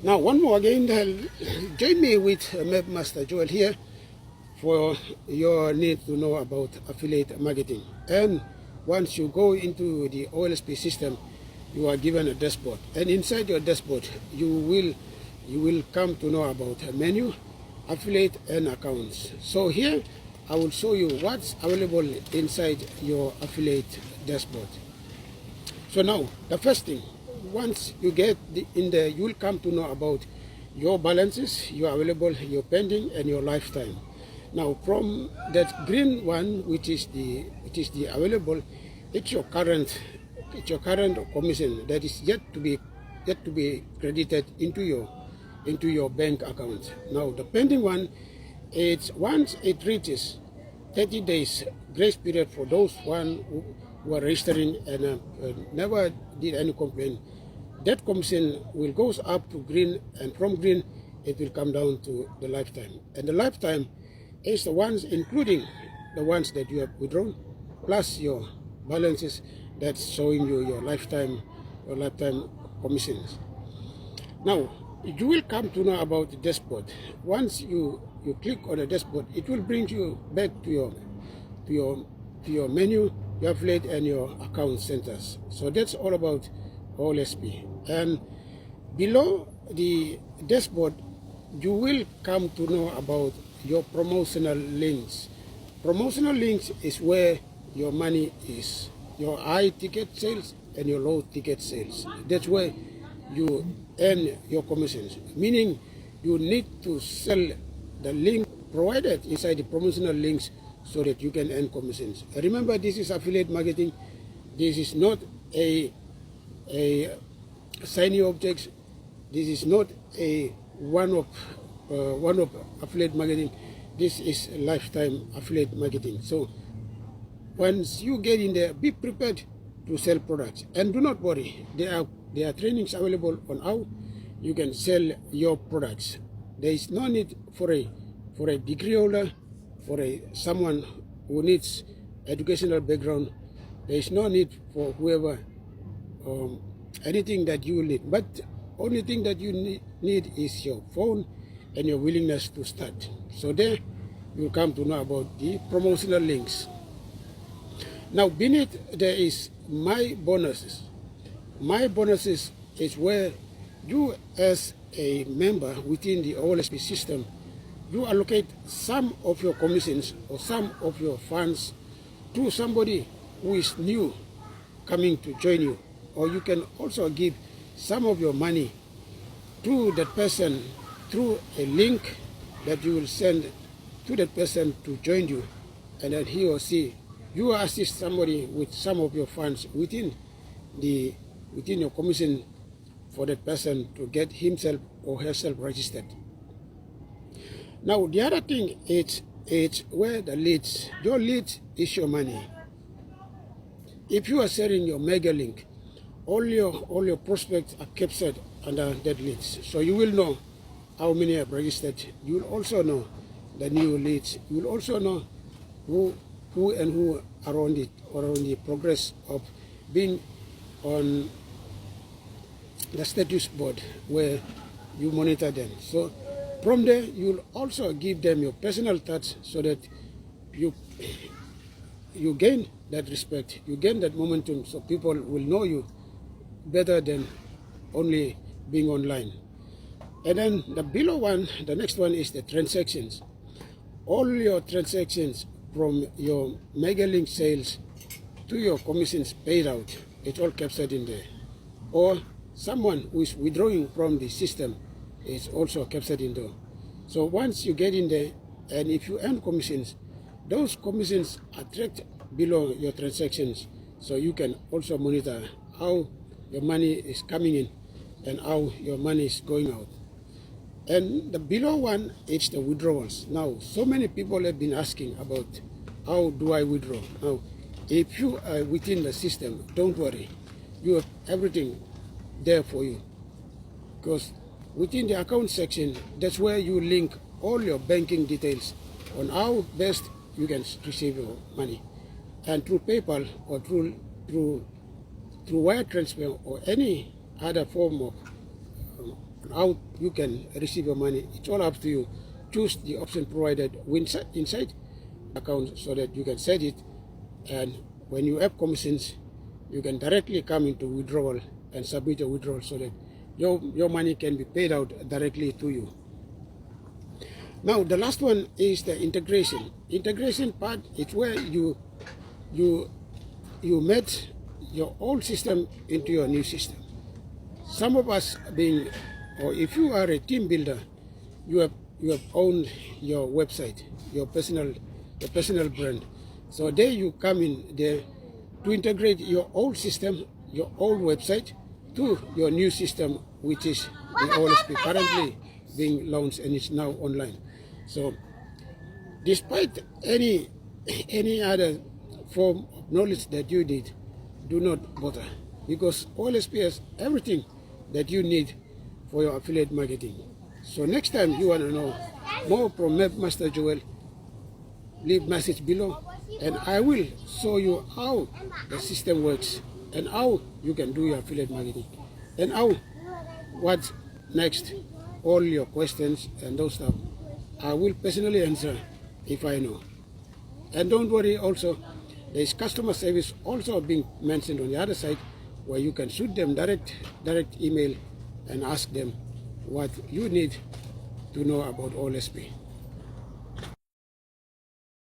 Now, one more again, join me with MapMasterJoel here for your need to know about affiliate marketing. And once you go into the OLSP system, you are given a dashboard. And inside your dashboard, you will come to know about a menu, affiliate, and accounts. So here, I will show you what's available inside your affiliate dashboard. So now, the first thing, once you get in there, you will come to know about your balances, your available, your pending, and your lifetime. Now, from that green one, which is the available, it's your current commission that is yet to be credited into your bank account. Now, the pending one, it's once it reaches 30 days grace period for those who are registering and never did any complaint. That commission will goes up to green, and from green it will come down to the lifetime. And the lifetime is the ones including the ones that you have withdrawn plus your balances that's showing you your lifetime commissions. Now you will come to know about the dashboard. Once you click on the dashboard, it will bring you back to your menu, your affiliate, and your account centers. So that's all about OLSP. And below the dashboard, you will come to know about your promotional links. Promotional links is where your money is, your high ticket sales and your low ticket sales. That's where you earn your commissions, meaning you need to sell the link provided inside the promotional links so that you can earn commissions. Remember, this is affiliate marketing. This is not a shiny objects. This is not a one-off affiliate marketing. This is lifetime affiliate marketing. So once you get in there, be prepared to sell products, and do not worry. There are trainings available on how you can sell your products. There is no need for a degree holder, for someone who needs educational background. There is no need for whoever anything that you need. But only thing that you need is your phone and your willingness to start. So there you'll come to know about the promotional links. Now beneath there is my bonuses. My bonuses is where you, as a member within the OLSP system, you allocate some of your commissions or some of your funds to somebody who is new coming to join you. Or you can also give some of your money to that person through a link that you will send to that person to join you, and then he or she, you assist somebody with some of your funds within your commission for that person to get himself or herself registered. Now the other thing is where the leads. Your lead is your money. If you are sharing your mega link, all your prospects are captured under that leads. So you will know how many have registered. You will also know the new leads. You will also know who are on the progress of being on the status board where you monitor them. So from there, you'll also give them your personal touch so that you gain that respect, you gain that momentum, so people will know you better than only being online. And then the below one, the next one is the transactions. All your transactions from your mega link sales to your commissions paid out, it's all captured in there. Or someone who is withdrawing from the system is also captured in there. So once you get in there, and if you earn commissions, those commissions are tracked below your transactions, so you can also monitor how your money is coming in and how your money is going out. And the below one is the withdrawals. Now, so many people have been asking about how do I withdraw. Now, if you are within the system, don't worry. You have everything there for you. Because within the account section, that's where you link all your banking details on how best you can receive your money. And through PayPal or through wire transfer or any other form of on how you can receive your money. It's all up to you. Choose the option provided inside account so that you can set it, and when you have commissions, you can directly come into withdrawal and submit a withdrawal so that your money can be paid out directly to you. Now the last one is the integration. Integration part is where you met your old system into your new system. Some of us or if you are a team builder, you have owned your website, your personal brand. So there you come in there to integrate your old system, your old website, to your new system, which is the OLSP, currently being launched and is now online. So despite any other form of knowledge that you need, do not bother, because OLSP has everything that you need for your affiliate marketing. So next time you want to know more from MapMasterJoel, leave message below, and I will show you how the system works and how you can do your affiliate marketing and what's next. All your questions and those stuff I will personally answer if I know. And don't worry, also there is customer service also being mentioned on the other side, where you can shoot them direct email and ask them what you need to know about OLSP.